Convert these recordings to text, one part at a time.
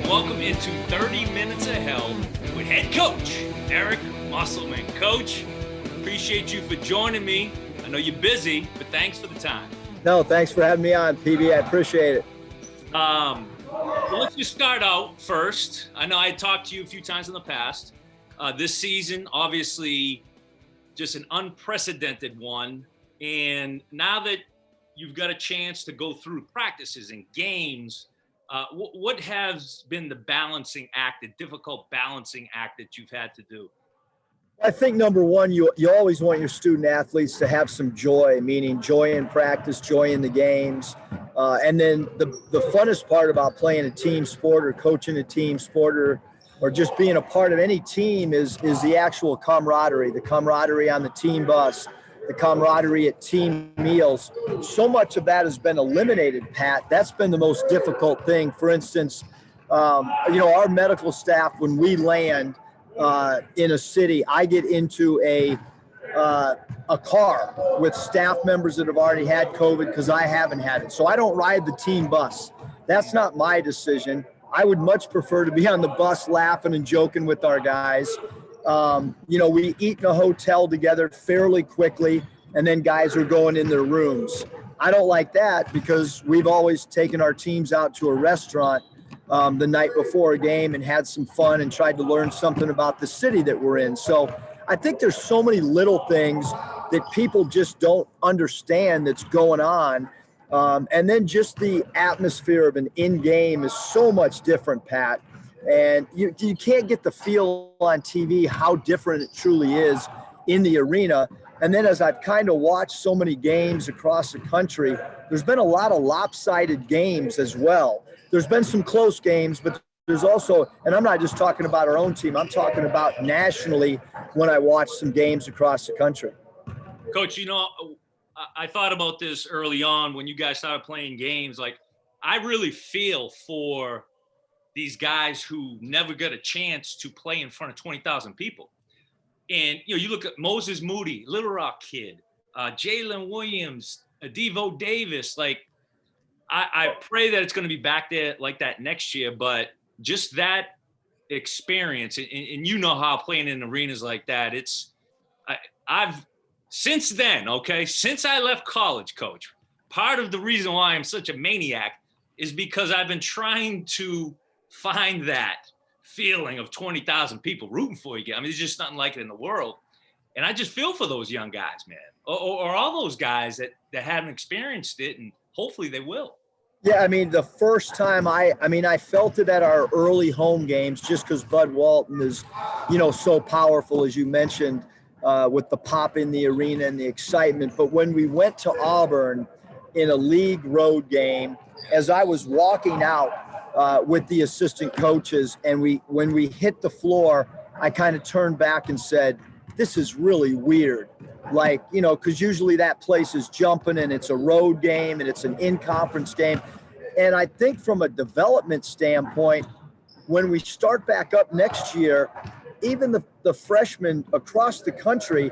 welcome into 30 Minutes of Hell with head coach Eric Musselman. Coach, appreciate you for joining me. I know you're busy, but thanks for the time. No, thanks for having me on, PB. I appreciate it. Well, let's just start out first. I know I talked to you a few times in the past. This season, obviously, just an unprecedented one. And now that you've got a chance to go through practices and games, what has been the balancing act, the difficult balancing act that you've had to do? I think number one, you always want your student athletes to have some joy, meaning joy in practice, joy in the games. And then the funnest part about playing a team sport or coaching a team sport or just being a part of any team is the actual camaraderie, the camaraderie on the team bus, the camaraderie at team meals. So much of that has been eliminated, Pat. That's been the most difficult thing. For instance, our medical staff, when we land in a city, I get into a car with staff members that have already had COVID because I haven't had it. So I don't ride the team bus. That's not my decision. I would much prefer to be on the bus laughing and joking with our guys. We eat in a hotel together fairly quickly, and then guys are going in their rooms. I don't like that because we've always taken our teams out to a restaurant the night before a game and had some fun and tried to learn something about the city that we're in. So I think there's so many little things that people just don't understand that's going on. And then just the atmosphere of an in-game is so much different, Pat. And you can't get the feel on TV how different it truly is in the arena. And then as I've kind of watched so many games across the country, there's been a lot of lopsided games as well. There's been some close games, but there's also, and I'm not just talking about our own team, I'm talking about nationally when I watch some games across the country. Coach, I thought about this early on when you guys started playing games. Like, I really feel for these guys who never got a chance to play in front of 20,000 people. And, you look at Moses Moody, Little Rock kid, Jalen Williams, Devo Davis. Like, I pray that it's going to be back there like that next year. But just that experience, and how playing in arenas like that, since I left college, Coach, part of the reason why I'm such a maniac is because I've been trying to find that feeling of 20,000 people rooting for you. I mean, there's just nothing like it in the world. And I just feel for those young guys, man, or all those guys that haven't experienced it, and hopefully they will. Yeah, I mean, the first time I felt it at our early home games just because Bud Walton is, so powerful, as you mentioned, with the pop in the arena and the excitement. But when we went to Auburn in a league road game, as I was walking out with the assistant coaches, and when we hit the floor, I kind of turned back and said, this is really weird. Like, because usually that place is jumping and it's a road game and it's an in-conference game. And I think from a development standpoint, when we start back up next year, even the freshmen across the country,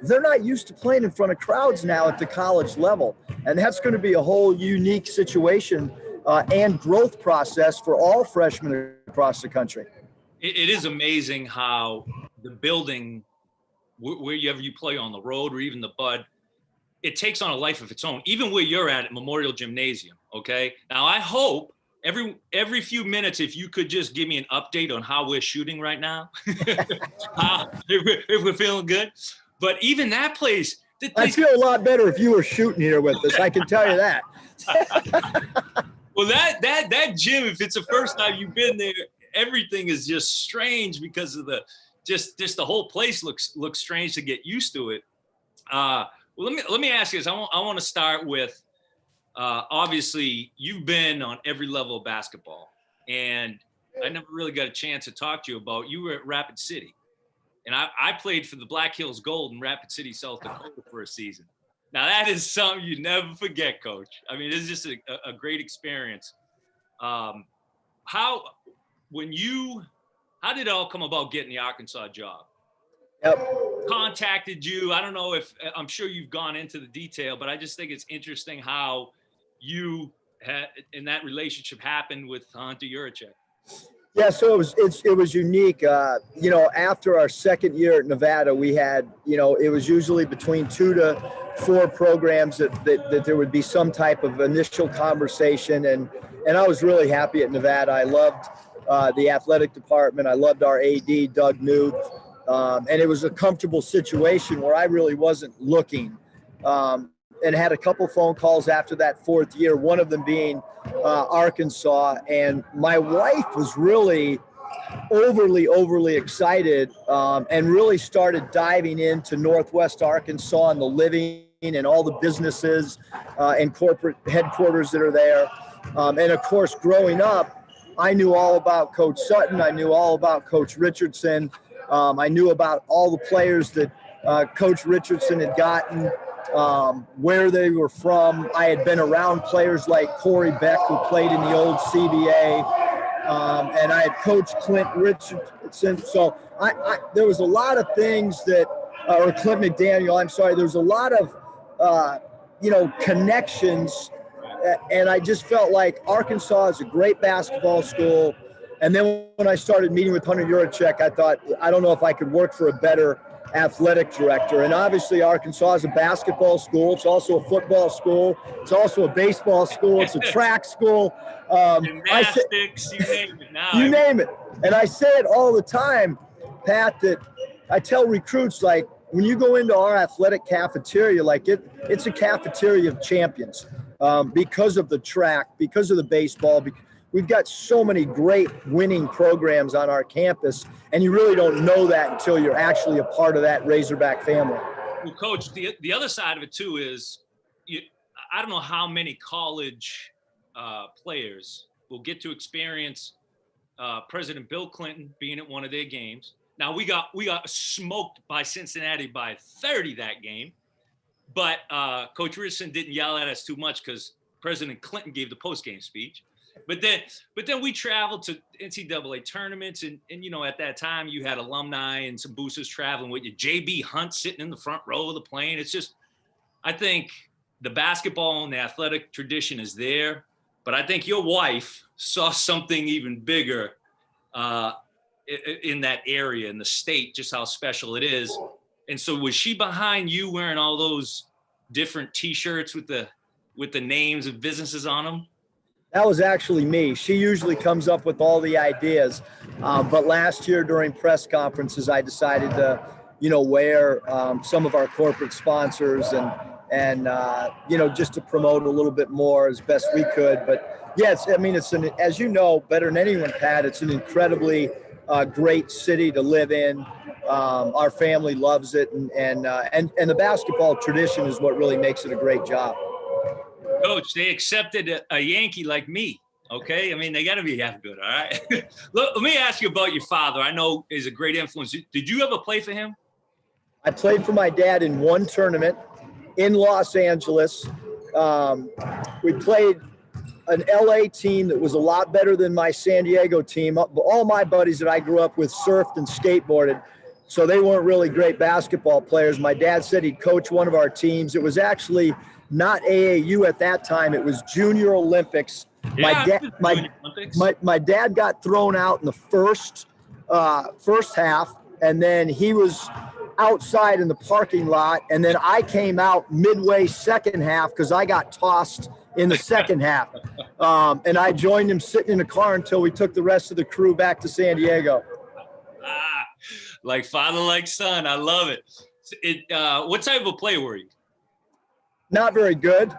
they're not used to playing in front of crowds now at the college level. And that's going to be a whole unique situation and growth process for all freshmen across the country. It is amazing how the building, wherever you play on the road or even the Bud, it takes on a life of its own, even where you're at Memorial Gymnasium, okay? Now, I hope every few minutes, if you could just give me an update on how we're shooting right now, if we're feeling good. But even that place. I feel a lot better if you were shooting here with us, I can tell you that. Well, that gym, if it's the first time you've been there, everything is just strange because of just the whole place looks strange to get used to it. Well, let me ask you this. I want to start with obviously you've been on every level of basketball, and I never really got a chance to talk to you about. You were at Rapid City, and I played for the Black Hills Gold in Rapid City, South Dakota for a season. Now that is something you never forget, Coach. I mean, it's just a great experience. How did it all come about getting the Arkansas job? Yep. Contacted you. I don't know if I'm sure you've gone into the detail, but I just think it's interesting how you had in that relationship happened with Hunter Yurachek. Yeah, so it was unique. After our second year at Nevada, we had, it was usually between 2 to 4 programs that there would be some type of initial conversation, and I was really happy at Nevada. I loved the athletic department. I loved our AD, Doug Newth, and it was a comfortable situation where I really wasn't looking. And had a couple phone calls after that 4th year, one of them being Arkansas. And my wife was really overly excited and really started diving into Northwest Arkansas and the living and all the businesses and corporate headquarters that are there. And of course, growing up, I knew all about Coach Sutton. I knew all about Coach Richardson. I knew about all the players that Coach Richardson had gotten. Where they were from. I had been around players like Corey Beck, who played in the old CBA, and I had coached Clint Richardson. So there was a lot of things that, or Clint McDaniel, I'm sorry, there was a lot of, connections, and I just felt like Arkansas is a great basketball school. And then when I started meeting with Hunter Yurachek, I thought, I don't know if I could work for a better athletic director. And obviously Arkansas is a basketball school. It's also a football school. It's also a baseball school. It's a track school. Gymnastics, you name it now. You name it. And I say it all the time, Pat, that I tell recruits, like, when you go into our athletic cafeteria, like it's a cafeteria of champions because of the track, because of the baseball. We've got so many great winning programs on our campus, and you really don't know that until you're actually a part of that Razorback family. Well, Coach, the other side of it, too, is I don't know how many college players will get to experience President Bill Clinton being at one of their games. Now, we got smoked by Cincinnati by 30 that game, but Coach Richardson didn't yell at us too much because President Clinton gave the post-game speech. But then we traveled to NCAA tournaments, and at that time you had alumni and some boosters traveling with you. J.B. Hunt sitting in the front row of the plane. It's just, I think the basketball and the athletic tradition is there, but I think your wife saw something even bigger in that area, in the state, just how special it is. And so was she behind you wearing all those different T-shirts with the names of businesses on them? That was actually me. She usually comes up with all the ideas. But last year during press conferences, I decided to, wear some of our corporate sponsors and just to promote a little bit more as best we could. But yes, I mean, as you know, better than anyone, Pat, it's an incredibly great city to live in. Our family loves it. And the basketball tradition is what really makes it a great job. Coach, they accepted a Yankee like me, okay? I mean, they got to be half good, all right? Let me ask you about your father. I know he's a great influence. Did you ever play for him? I played for my dad in one tournament in Los Angeles. We played an LA team that was a lot better than my San Diego team. All my buddies that I grew up with surfed and skateboarded, so they weren't really great basketball players. My dad said he'd coach one of our teams. It was actually not AAU at that time. It was Junior Olympics. Yeah, my dad got thrown out in the first half, and then he was outside in the parking lot, and then I came out midway second half because I got tossed in the second half. And I joined him sitting in a car until we took the rest of the crew back to San Diego. Like father, like son. I love it. What type of a player were you? Not very good.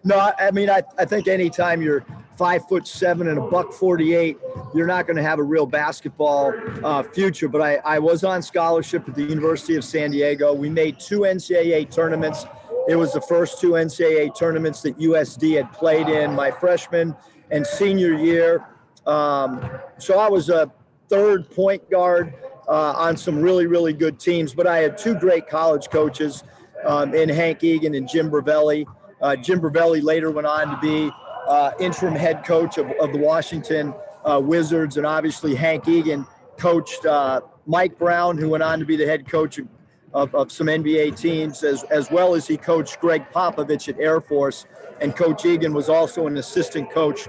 No, I mean, I think anytime you're 5'7" and $148, you're not going to have a real basketball future. But I was on scholarship at the University of San Diego. We made 2 NCAA tournaments. It was the first 2 NCAA tournaments that USD had played in my freshman and senior year. So I was a third point guard on some really, really good teams. But I had 2 great college coaches in Hank Egan and Jim Bravelli. Jim Bravelli later went on to be interim head coach of the Washington Wizards, and obviously Hank Egan coached Mike Brown, who went on to be the head coach of some NBA teams, as well as he coached Greg Popovich at Air Force, and Coach Egan was also an assistant coach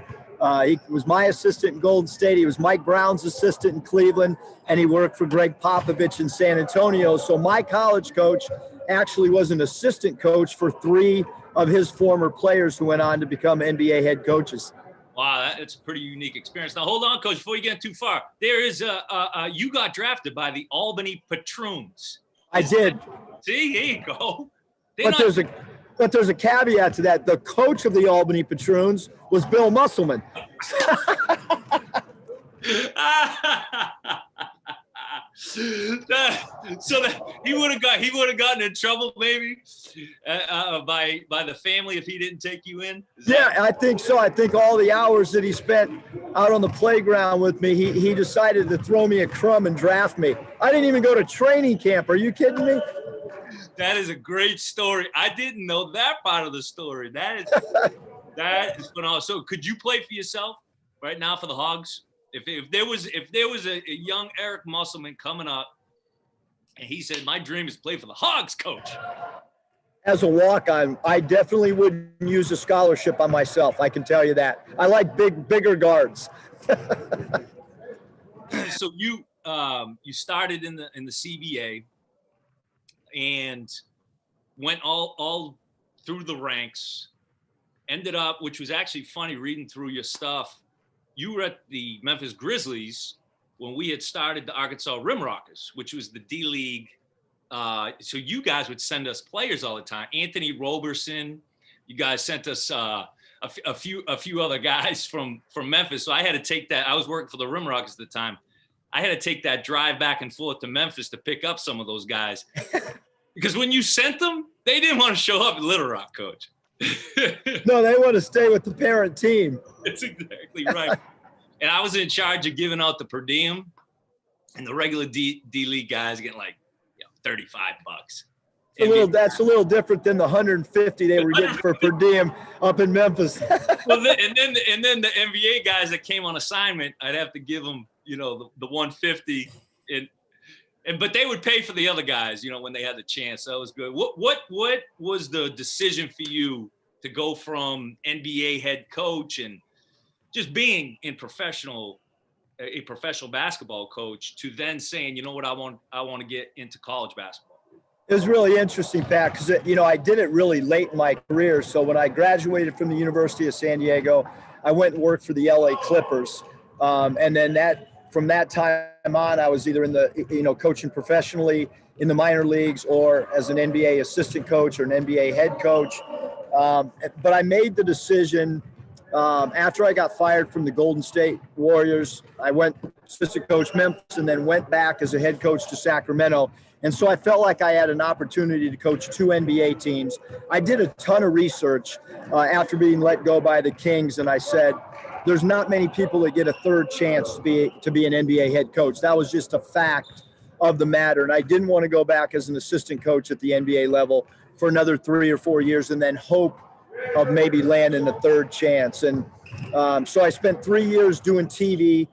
He was my assistant in Golden State. He was Mike Brown's assistant in Cleveland, and he worked for Greg Popovich in San Antonio. So my college coach actually was an assistant coach for 3 of his former players who went on to become NBA head coaches. Wow, that's a pretty unique experience. Now, hold on, Coach, before you get too far. There is you got drafted by the Albany Patroons. I did. See, there you go. But there's a caveat to that. The coach of the Albany Patroons was Bill Musselman. So that he would have gotten in trouble maybe by the family if he didn't take you in. Yeah, I think so. I think all the hours that he spent out on the playground with me, he decided to throw me a crumb and draft me. I didn't even go to training camp. Are you kidding me? That is a great story. I didn't know that part of the story. That is phenomenal. So could you play for yourself right now for the Hogs? If there was a young Eric Musselman coming up and he said, my dream is to play for the Hogs, Coach. As a walk-on, I definitely wouldn't use a scholarship on myself. I can tell you that. I like bigger guards. So you started in the CBA and went all through the ranks, ended up, which was actually funny reading through your stuff. You were at the Memphis Grizzlies when we had started the Arkansas Rimrockers, which was the D-League. So you guys would send us players all the time. Anthony Roberson, you guys sent us a few other guys from Memphis. So I had to take that. I was working for the Rimrockers at the time. I had to take that drive back and forth to Memphis to pick up some of those guys. Because when you sent them, they didn't want to show up at Little Rock, Coach. No, they want to stay with the parent team. That's exactly right. And I was in charge of giving out the per diem, and the regular D-League guys getting like $35. That's a little different than the 150 they were getting for per diem up in Memphis. Well, and then the NBA guys that came on assignment, I'd have to give them, the 150, but they would pay for the other guys, when they had the chance. So that was good. What was the decision for you to go from NBA head coach and just being a professional basketball coach to then saying, I want to get into college basketball? It was really interesting, Pat, because, I did it really late in my career. So when I graduated from the University of San Diego, I went and worked for the LA Clippers. And then from that time on, I was either in the, coaching professionally in the minor leagues or as an NBA assistant coach or an NBA head coach. But I made the decision after I got fired from the Golden State Warriors. I went assistant coach Memphis and then went back as a head coach to Sacramento. And so I felt like I had an opportunity to coach 2 NBA teams. I did a ton of research after being let go by the Kings, and I said, there's not many people that get a third chance to be an NBA head coach. That was just a fact of the matter. And I didn't want to go back as an assistant coach at the NBA level for another 3 or 4 years and then hope of maybe landing a third chance. And so I spent 3 years doing TV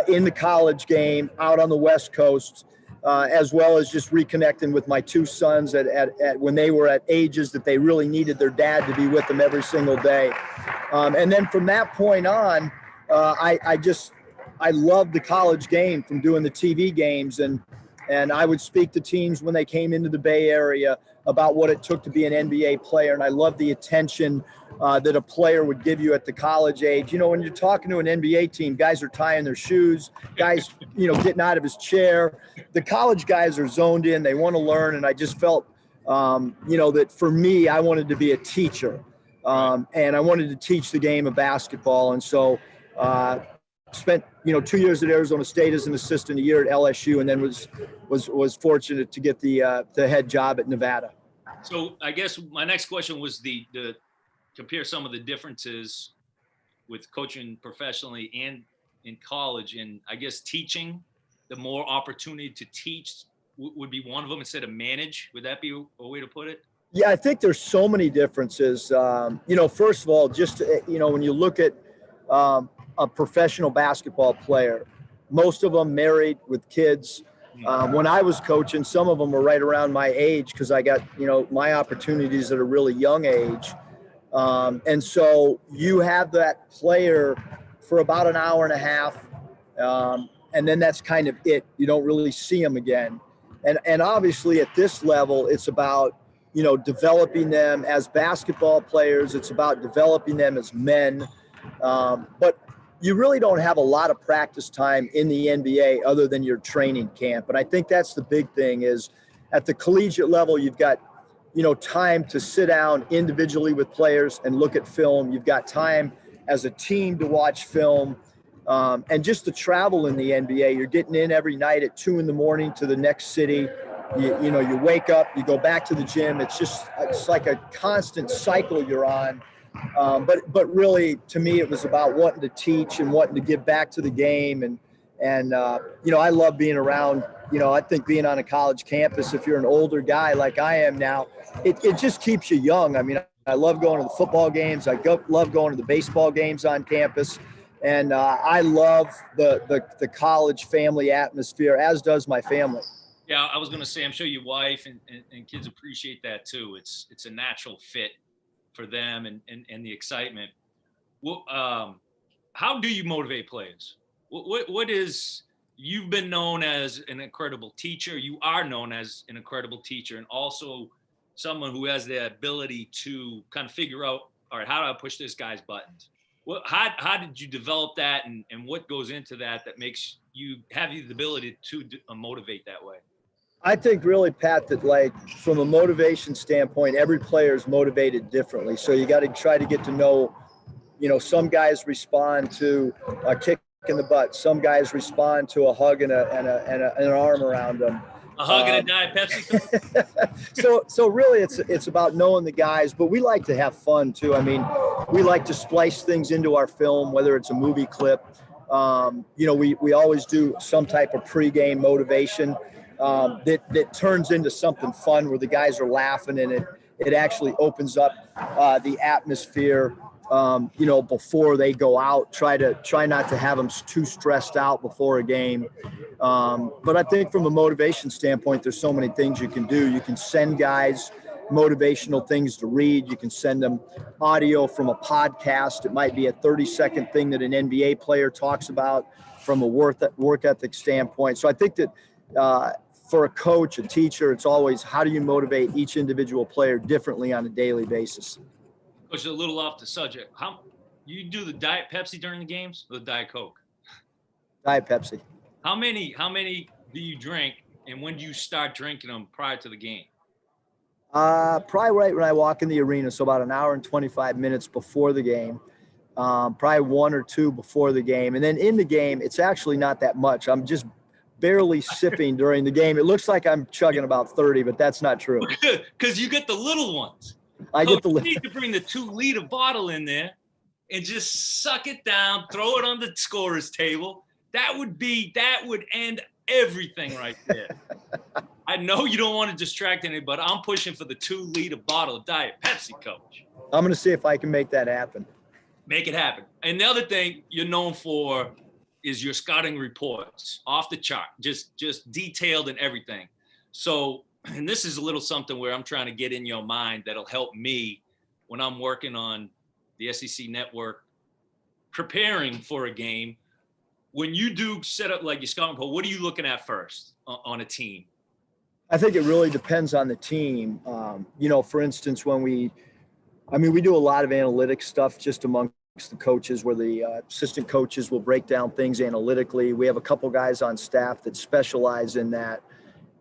in the college game out on the West Coast, as well as just reconnecting with my 2 sons at when they were at ages that they really needed their dad to be with them every single day. And then from that point on, I loved the college game from doing the TV games. And I would speak to teams when they came into the Bay Area about what it took to be an NBA player. And I loved the attention that a player would give you at the college age. When you're talking to an NBA team, guys are tying their shoes, guys, getting out of his chair. The college guys are zoned in. They want to learn. And I just felt, that for me, I wanted to be a teacher. And I wanted to teach the game of basketball. And so spent 2 years at Arizona State as an assistant, a year at LSU, and then was fortunate to get the head job at Nevada. So I guess my next question was the compare some of the differences with coaching professionally and in college, and I guess teaching. The more opportunity to teach would be one of them instead of manage. Would that be a way to put it? Yeah, I think there's so many differences. First of all, just when you look at a professional basketball player, most of them married with kids. When I was coaching, some of them were right around my age because I got, my opportunities at a really young age. And so you have that player for about an hour and a half. And then that's kind of it. You don't really see them again. And obviously at this level, it's about, developing them as basketball players. It's about developing them as men. But you really don't have a lot of practice time in the NBA other than your training camp. And I think that's the big thing is at the collegiate level, you've got, time to sit down individually with players and look at film. You've got time as a team to watch film. And just the travel in the NBA, you're getting in every night at 2 a.m. to the next city. You wake up, you go back to the gym. It's like a constant cycle you're on. But really, to me, it was about wanting to teach and wanting to give back to the game. And I love being around. I think being on a college campus, if you're an older guy like I am now, it just keeps you young. I mean, I love going to the football games. Love going to the baseball games on campus. And I love the college family atmosphere, as does my family. Yeah, I was going to say, I'm sure your wife and kids appreciate that too. It's a natural fit for them and the excitement. Well, how do you motivate players? What is, you've been known as an incredible teacher. You are known as an incredible teacher and also someone who has the ability to kind of figure out, all right, how do I push this guy's buttons? How did you develop that and what goes into that makes you have the ability to motivate that way? I think really, Pat, that from a motivation standpoint, every player is motivated differently. So you got to try to get to know, some guys respond to a kick in the butt. Some guys respond to a hug and an arm around them. A hug and a Diet Pepsi. So really it's about knowing the guys, but we like to have fun too. I mean, we like to splice things into our film, whether it's a movie clip. We always do some type of pregame motivation that turns into something fun where the guys are laughing and it actually opens up the atmosphere. Before they go out, try not to have them too stressed out before a game. But I think from a motivation standpoint, there's so many things you can do. You can send guys motivational things to read. You can send them audio from a podcast. It might be a 30-second thing that an NBA player talks about from a work ethic standpoint. So I think that for a coach, a teacher, it's always how do you motivate each individual player differently on a daily basis. Coach, a little off the subject. How you do the Diet Pepsi during the games or the Diet Coke? Diet Pepsi. How many do you drink, and when do you start drinking them prior to the game? Probably right when I walk in the arena, so about an hour and 25 minutes before the game. Probably 1 or 2 before the game, and then in the game, it's actually not that much. I'm just barely sipping during the game. It looks like I'm chugging about 30, but that's not true. Because you get the little ones. You need to bring the 2-liter bottle in there and just suck it down, throw it on the scorer's table. That would end everything right there. I know you don't want to distract anybody, but I'm pushing for the 2-liter bottle of Diet Pepsi, Coach. I'm going to see if I can make that happen. Make it happen. And the other thing you're known for is your scouting reports, off the chart, just detailed and everything. So, and this is a little something where I'm trying to get in your mind that'll help me when I'm working on the SEC network, preparing for a game. When you do set up like your scouting report, what are you looking at first on a team? I think it really depends on the team. For instance, when we do a lot of analytics stuff just amongst the coaches where the assistant coaches will break down things analytically. We have a couple guys on staff that specialize in that.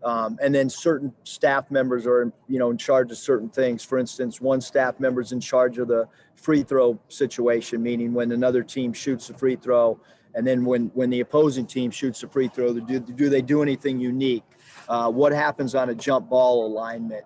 And then certain staff members are, in charge of certain things. For instance, one staff member is in charge of the free throw situation, meaning when another team shoots a free throw, and then when the opposing team shoots a free throw, do they do anything unique? What happens on a jump ball alignment?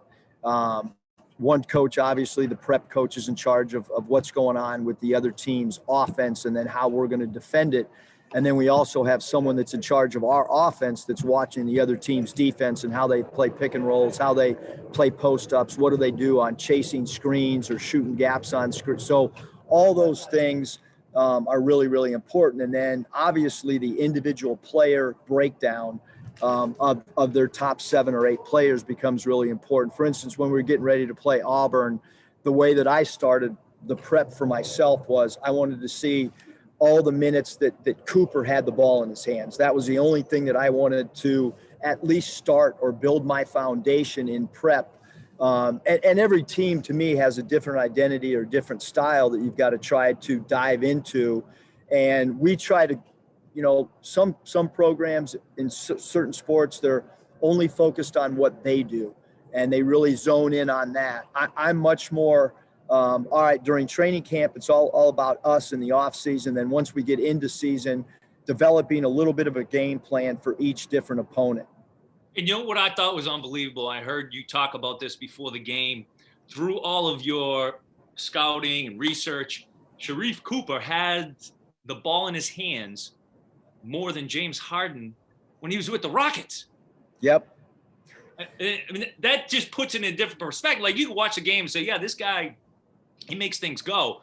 One coach, obviously, the prep coach is in charge of what's going on with the other team's offense and then how we're going to defend it. And then we also have someone that's in charge of our offense that's watching the other team's defense and how they play pick and rolls, how they play post-ups, what do they do on chasing screens or shooting gaps on screens. So all those things are really, really important. And then obviously the individual player breakdown of their top 7 or 8 players becomes really important. For instance, when we were getting ready to play Auburn, the way that I started the prep for myself was I wanted to see all the minutes that Cooper had the ball in his hands. That was the only thing that I wanted to at least start or build my foundation in prep. And every team to me has a different identity or different style that you've got to try to dive into. And we try to, some programs in certain sports, they're only focused on what they do and they really zone in on that. I'm much more, all right, during training camp, it's all about us in the off season. Then once we get into season, developing a little bit of a game plan for each different opponent. And you know what I thought was unbelievable? I heard you talk about this before the game. Through all of your scouting and research, Sharife Cooper had the ball in his hands more than James Harden when he was with the Rockets. Yep. I mean, that just puts it in a different perspective. Like, you can watch a game and say, yeah, this guy, he makes things go.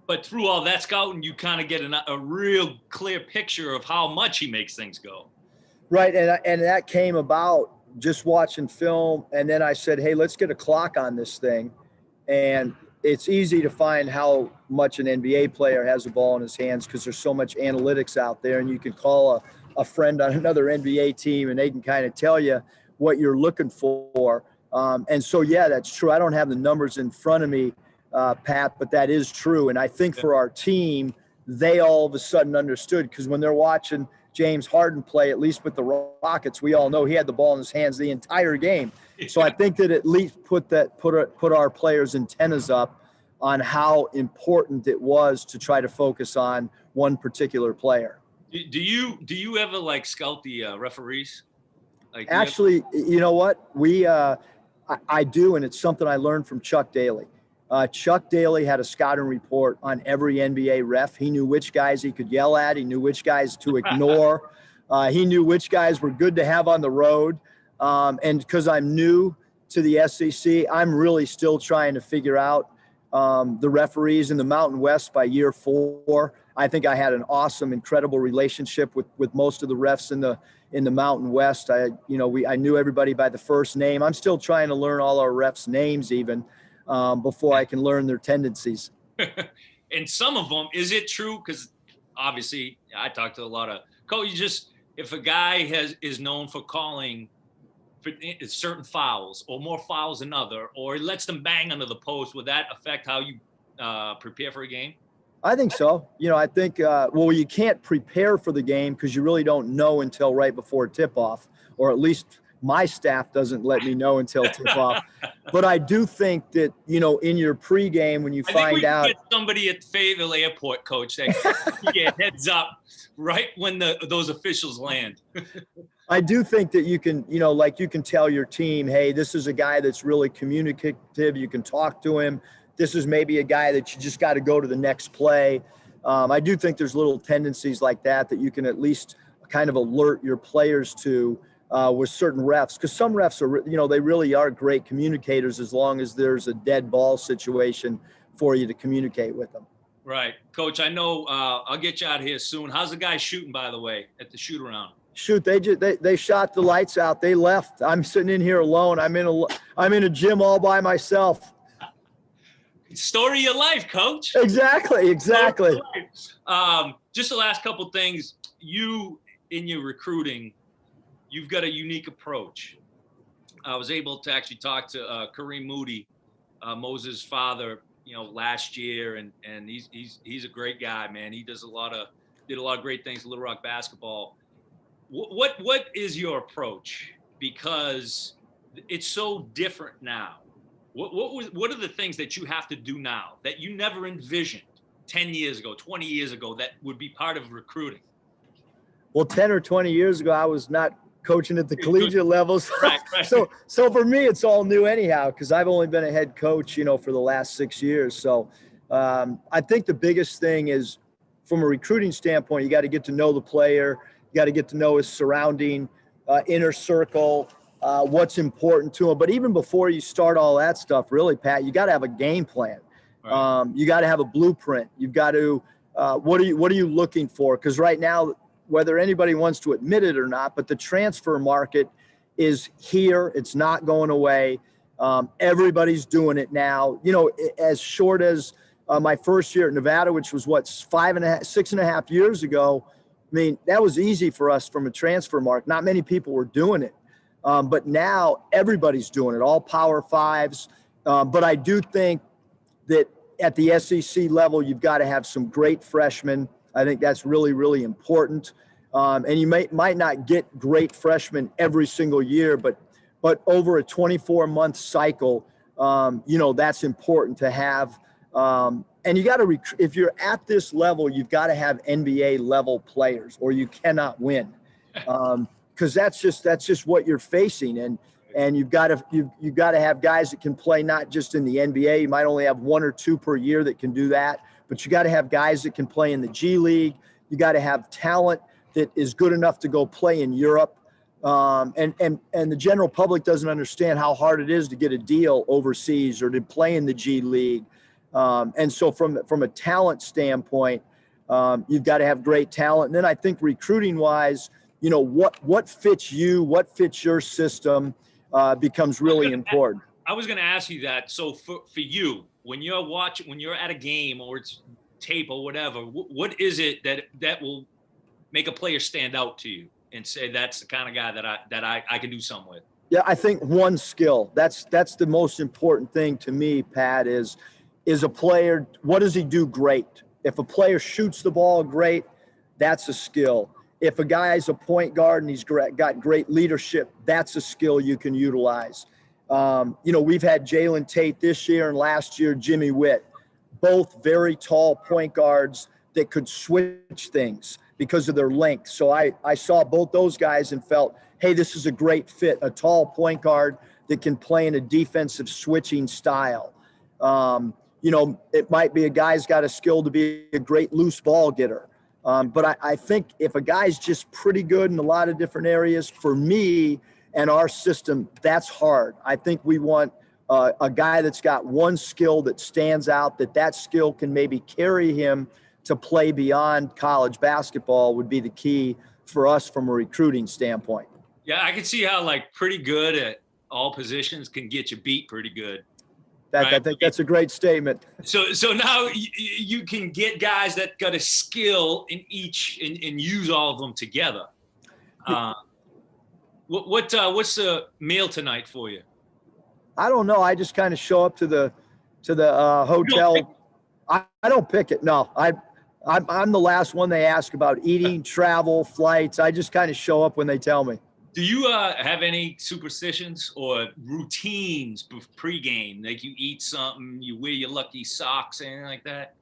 But through all that scouting, you kind of get a real clear picture of how much he makes things go. Right, and that came about just watching film, and then I said, hey, let's get a clock on this thing. And it's easy to find how much an NBA player has the ball in his hands because there's so much analytics out there, and you can call a friend on another NBA team, and they can kind of tell you what you're looking for. And so, yeah, that's true. I don't have the numbers in front of me, Pat, but that is true. And I think for our team, they all of a sudden understood because when they're watching James Harden play, at least with the Rockets, we all know he had the ball in his hands the entire game. So I think that at least put our players' antennas up on how important it was to try to focus on one particular player. Do you ever like scout the referees? Like, actually, you know what? I do, and it's something I learned from Chuck Daly. Chuck Daly had a scouting report on every NBA ref. He knew which guys he could yell at. He knew which guys to ignore. He knew which guys were good to have on the road. And because I'm new to the SEC, I'm really still trying to figure out the referees in the Mountain West by year 4. I think I had an awesome, incredible relationship with most of the refs in the Mountain West. I knew everybody by the first name. I'm still trying to learn all our refs' names even. Before I can learn their tendencies. And some of them, is it true? Because obviously I talk to a lot of coaches. If a guy is known for calling certain fouls or more fouls than other, or he lets them bang under the post, would that affect how you prepare for a game? I think so. I think, you can't prepare for the game because you really don't know until right before tip-off, or at least my staff doesn't let me know until tip-off. But I do think that, in your pregame, when you find out. Get somebody at Fayetteville Airport, Coach, that get heads up right when those officials land. I do think that you can, you can tell your team, hey, this is a guy that's really communicative. You can talk to him. This is maybe a guy that you just got to go to the next play. I do think there's little tendencies like that you can at least kind of alert your players to. With certain refs, because some refs are, they really are great communicators as long as there's a dead ball situation for you to communicate with them. Right. Coach, I know I'll get you out of here soon. How's the guy shooting, by the way, at the shoot around? Shoot, they shot the lights out. They left. I'm sitting in here alone. I'm in a gym all by myself. Story of your life, Coach. Exactly. Just the last couple things. You, in your recruiting, you've got a unique approach. I was able to actually talk to Kareem Moody, Moses' father, last year, and he's a great guy, man. He did a lot of great things in Little Rock basketball. What is your approach? Because it's so different now. What are the things that you have to do now that you never envisioned 10 years ago, 20 years ago that would be part of recruiting? Well, 10 or 20 years ago, I was not coaching at the collegiate levels. Right. So for me, it's all new anyhow, because I've only been a head coach, for the last 6 years. So I think the biggest thing is from a recruiting standpoint, you got to get to know the player. You got to get to know his surrounding inner circle, what's important to him. But even before you start all that stuff, really, Pat, you got to have a game plan. Right. You got to have a blueprint. You've got to, what are you looking for? Because right now, whether anybody wants to admit it or not, but the transfer market is here. It's not going away. Everybody's doing it now. As short as my first year at Nevada, which was what, 6.5 years ago. I mean, that was easy for us from a transfer mark. Not many people were doing it. But now everybody's doing it, all Power Fives. But I do think that at the SEC level, you've got to have some great freshmen. I think that's really, really important. And you might not get great freshmen every single year, but over a 24-month cycle, that's important to have. And you got to, if you're at this level, you've got to have NBA level players, or you cannot win. Because that's just what you're facing, and you've got to have guys that can play not just in the NBA. You might only have 1 or 2 per year that can do that, but you got to have guys that can play in the G League. You got to have talent that is good enough to go play in Europe. And the general public doesn't understand how hard it is to get a deal overseas or to play in the G League. And so from a talent standpoint, you've got to have great talent. And then I think recruiting wise, what fits you, what fits your system becomes really important. I was going to ask you that. So for you, when you're at a game or it's tape or whatever, what is it that will make a player stand out to you and say, that's the kind of guy that I can do something with? Yeah, I think one skill, that's the most important thing to me, Pat, is a player, what does he do great? If a player shoots the ball great, that's a skill. If a guy's a point guard and he's got great leadership, that's a skill you can utilize. We've had Jalen Tate this year, and last year Jimmy Witt, both very tall point guards that could switch things because of their length. So I saw both those guys and felt, hey, this is a great fit, a tall point guard that can play in a defensive switching style. It might be a guy's got a skill to be a great loose ball getter. But I think if a guy's just pretty good in a lot of different areas, for me and our system, that's hard. I think we want a guy that's got one skill that stands out, that skill can maybe carry him to play beyond college basketball would be the key for us from a recruiting standpoint. Yeah, I can see how pretty good at all positions can get you beat pretty good. Right? I think that's a great statement. So now you can get guys that got a skill in each and use all of them together. What's the meal tonight for you? I don't know. I just kind of show up to the hotel. I don't pick it. No, I'm the last one they ask about eating, travel, flights. I just kind of show up when they tell me. Do you have any superstitions or routines pre-game? Like you eat something, you wear your lucky socks, anything like that?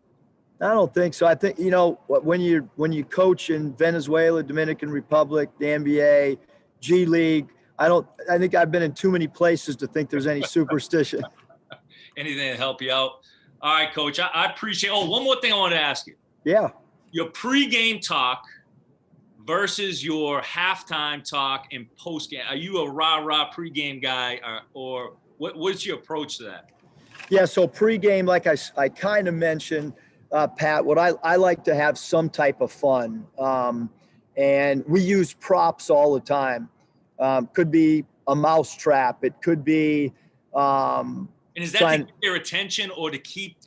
I don't think so. I think, when you coach in Venezuela, Dominican Republic, the NBA, G League, I think I've been in too many places to think there's any superstition. Anything to help you out. All right, Coach, I appreciate. Oh, one more thing I want to ask you. Yeah. Your pre-game talk versus your halftime talk and post-game. Are you a rah-rah pre-game guy, or what's your approach to that? Yeah, so pre-game, like I kind of mentioned, Pat, what I like to have some type of fun. And we use props all the time. Could be a mouse trap. It could be and is that to get their attention or to keep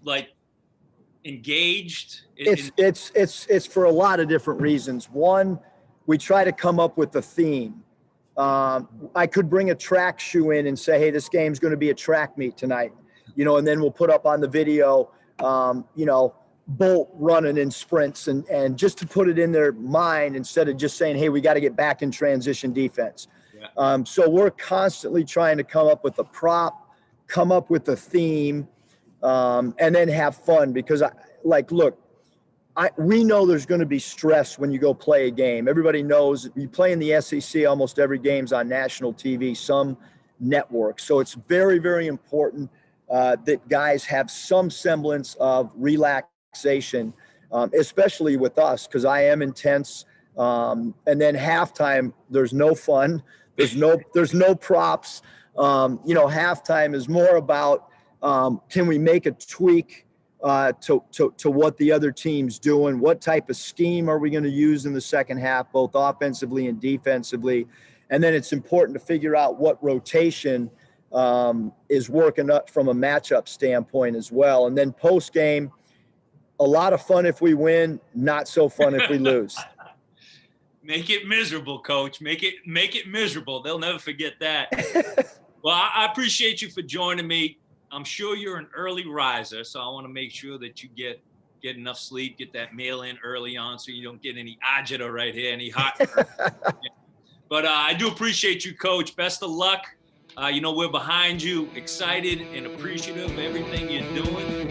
engaged? It's for a lot of different reasons. One, we try to come up with a theme. I could bring a track shoe in and say, hey, this game's going to be a track meet tonight, and then we'll put up on the video, Bolt running in sprints and just to put it in their mind instead of just saying, hey, we got to get back in transition defense. Yeah. So we're constantly trying to come up with a prop, come up with a theme, and then have fun because we know there's going to be stress when you go play a game. Everybody knows you play in the SEC, almost every game's on national TV, some network. So it's very, very important that guys have some semblance of relaxation, especially with us, because I am intense. And then halftime, there's no fun. There's no props. Halftime is more about can we make a tweak to what the other team's doing? What type of scheme are we going to use in the second half, both offensively and defensively? And then it's important to figure out what rotation is working up from a matchup standpoint as well. And then post game, a lot of fun if we win, not so fun if we lose. Make it miserable, Coach. Make it miserable. They'll never forget that. Well, I appreciate you for joining me. I'm sure you're an early riser, so I want to make sure that you get enough sleep, get that meal in early on so you don't get any agita right here, any hot. But I do appreciate you, Coach. Best of luck. We're behind you, excited and appreciative of everything you're doing.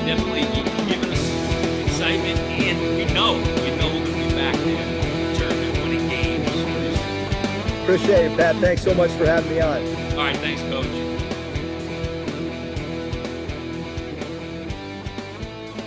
Definitely giving us excitement, and we know we're going to be back there in the tournament winning games. Appreciate it, Pat. Thanks so much for having me on. All right, thanks, Coach.